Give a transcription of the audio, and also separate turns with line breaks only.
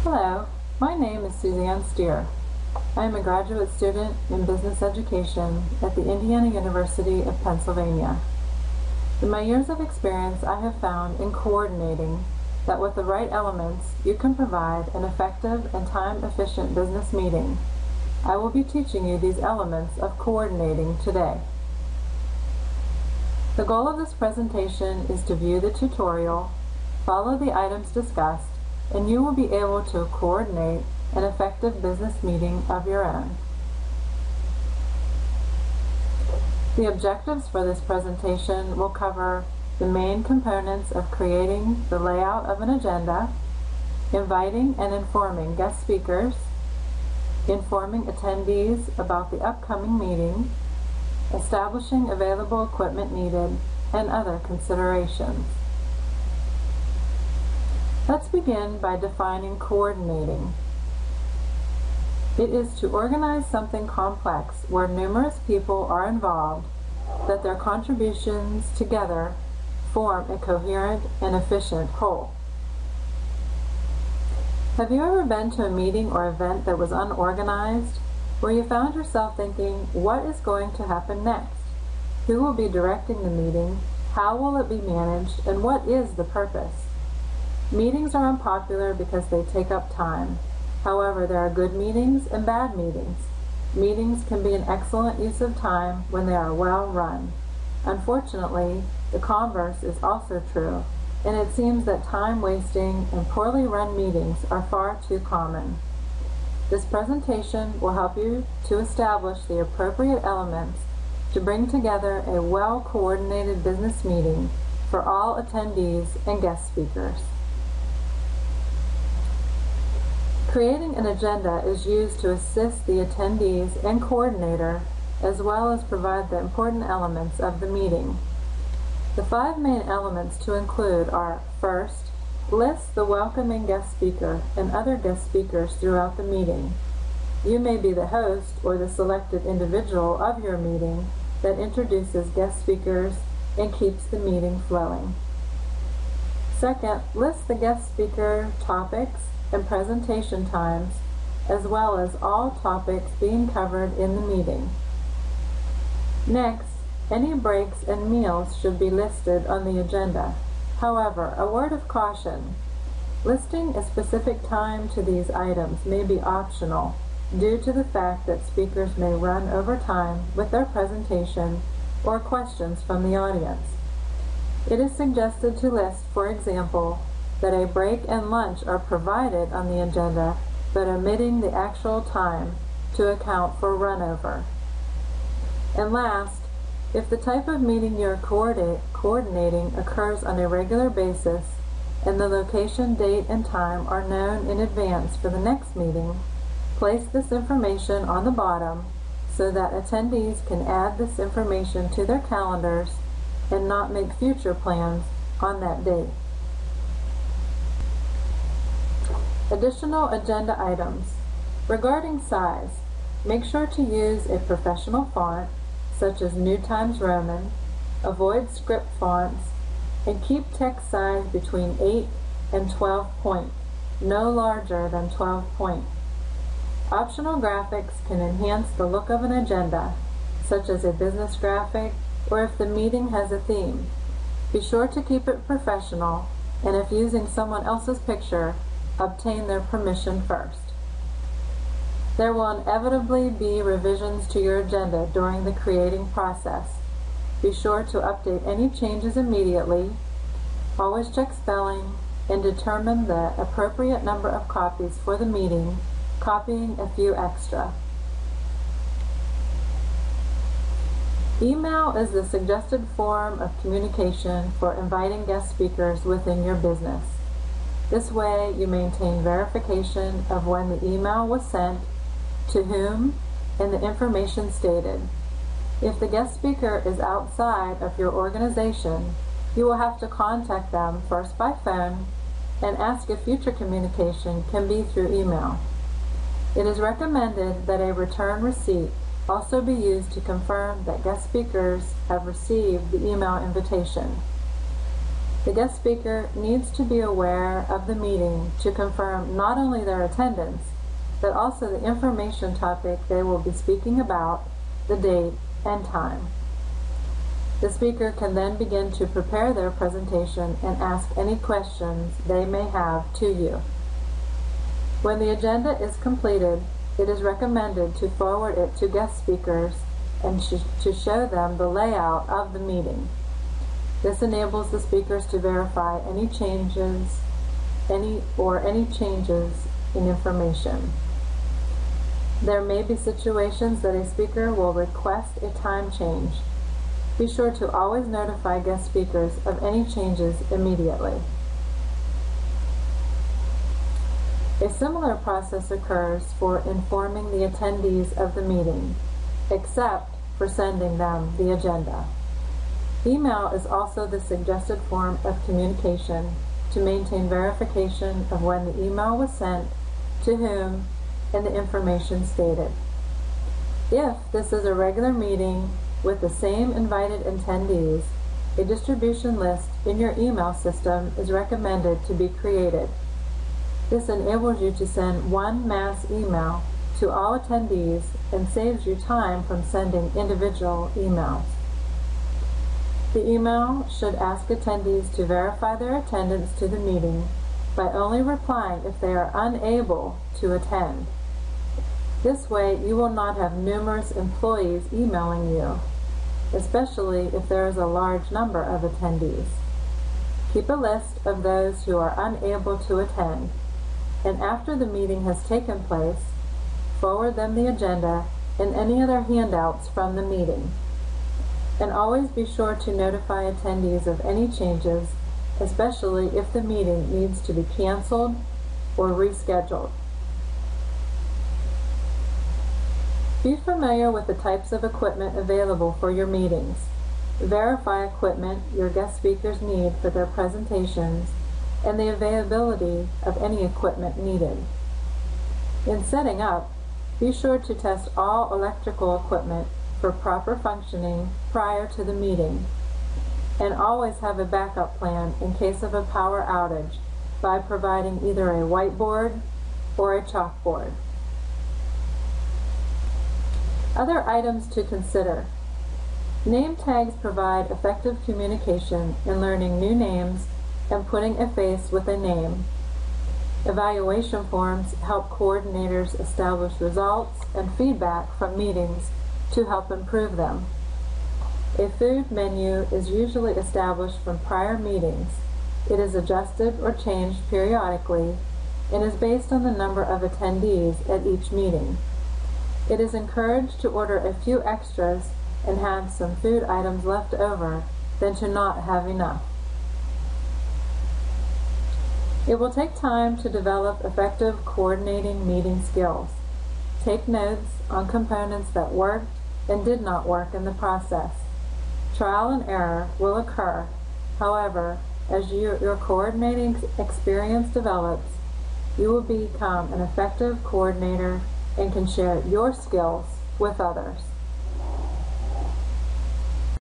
Hello, my name is Suzanne Steer. I am a graduate student in business education at the Indiana University of Pennsylvania. In my years of experience, I have found in coordinating that with the right elements, you can provide an effective and time-efficient business meeting. I will be teaching you these elements of coordinating today. The goal of this presentation is to view the tutorial, follow the items discussed, and you will be able to coordinate an effective business meeting of your own. The objectives for this presentation will cover the main components of creating the layout of an agenda, inviting and informing guest speakers, informing attendees about the upcoming meeting, establishing available equipment needed, and other considerations. Let's begin by defining coordinating. It is to organize something complex where numerous people are involved, that their contributions together form a coherent and efficient whole. Have you ever been to a meeting or event that was unorganized, where you found yourself thinking, what is going to happen next? Who will be directing the meeting? How will it be managed? And what is the purpose? Meetings are unpopular because they take up time. However, there are good meetings and bad meetings. Meetings can be an excellent use of time when they are well run. Unfortunately, the converse is also true, and it seems that time-wasting and poorly run meetings are far too common. This presentation will help you to establish the appropriate elements to bring together a well-coordinated business meeting for all attendees and guest speakers. Creating an agenda is used to assist the attendees and coordinator, as well as provide the important elements of the meeting. The 5 main elements to include are: first, list the welcoming guest speaker and other guest speakers throughout the meeting. You may be the host or the selected individual of your meeting that introduces guest speakers and keeps the meeting flowing. Second, list the guest speaker topics and presentation times, as well as all topics being covered in the meeting. Next, any breaks and meals should be listed on the agenda. However, a word of caution: listing a specific time to these items may be optional due to the fact that speakers may run over time with their presentation or questions from the audience. It is suggested to list, for example, that a break and lunch are provided on the agenda, but omitting the actual time to account for runover. And last, if the type of meeting you're coordinating occurs on a regular basis and the location, date, and time are known in advance for the next meeting, place this information on the bottom so that attendees can add this information to their calendars and not make future plans on that date. Additional agenda items. Regarding size, make sure to use a professional font such as New Times Roman, avoid script fonts, and keep text size between 8 and 12 point, no larger than 12 point. Optional graphics can enhance the look of an agenda, such as a business graphic, or if the meeting has a theme. Be sure to keep it professional, and if using someone else's picture, obtain their permission first. There will inevitably be revisions to your agenda during the creating process. Be sure to update any changes immediately, always check spelling, and determine the appropriate number of copies for the meeting, copying a few extra. Email is the suggested form of communication for inviting guest speakers within your business. This way, you maintain verification of when the email was sent, to whom, and the information stated. If the guest speaker is outside of your organization, you will have to contact them first by phone and ask if future communication can be through email. It is recommended that a return receipt also be used to confirm that guest speakers have received the email invitation. The guest speaker needs to be aware of the meeting to confirm not only their attendance, but also the information topic they will be speaking about, the date, and time. The speaker can then begin to prepare their presentation and ask any questions they may have to you. When the agenda is completed, it is recommended to forward it to guest speakers and to show them the layout of the meeting. This enables the speakers to verify any changes in information. There may be situations that a speaker will request a time change. Be sure to always notify guest speakers of any changes immediately. A similar process occurs for informing the attendees of the meeting, except for sending them the agenda. Email is also the suggested form of communication to maintain verification of when the email was sent, to whom, and the information stated. If this is a regular meeting with the same invited attendees, a distribution list in your email system is recommended to be created. This enables you to send one mass email to all attendees and saves you time from sending individual emails. The email should ask attendees to verify their attendance to the meeting by only replying if they are unable to attend. This way, you will not have numerous employees emailing you, especially if there is a large number of attendees. Keep a list of those who are unable to attend, and after the meeting has taken place, forward them the agenda and any other handouts from the meeting. And always be sure to notify attendees of any changes, especially if the meeting needs to be canceled or rescheduled. Be familiar with the types of equipment available for your meetings. Verify equipment your guest speakers need for their presentations and the availability of any equipment needed. In setting up, be sure to test all electrical equipment for proper functioning prior to the meeting, and always have a backup plan in case of a power outage by providing either a whiteboard or a chalkboard. Other items to consider. Name tags provide effective communication in learning new names and putting a face with a name. Evaluation forms help coordinators establish results and feedback from meetings to help improve them. A food menu is usually established from prior meetings. It is adjusted or changed periodically and is based on the number of attendees at each meeting. It is encouraged to order a few extras and have some food items left over than to not have enough. It will take time to develop effective coordinating meeting skills. Take notes on components that worked and did not work in the process. Trial and error will occur. However, as your coordinating experience develops, you will become an effective coordinator and can share your skills with others.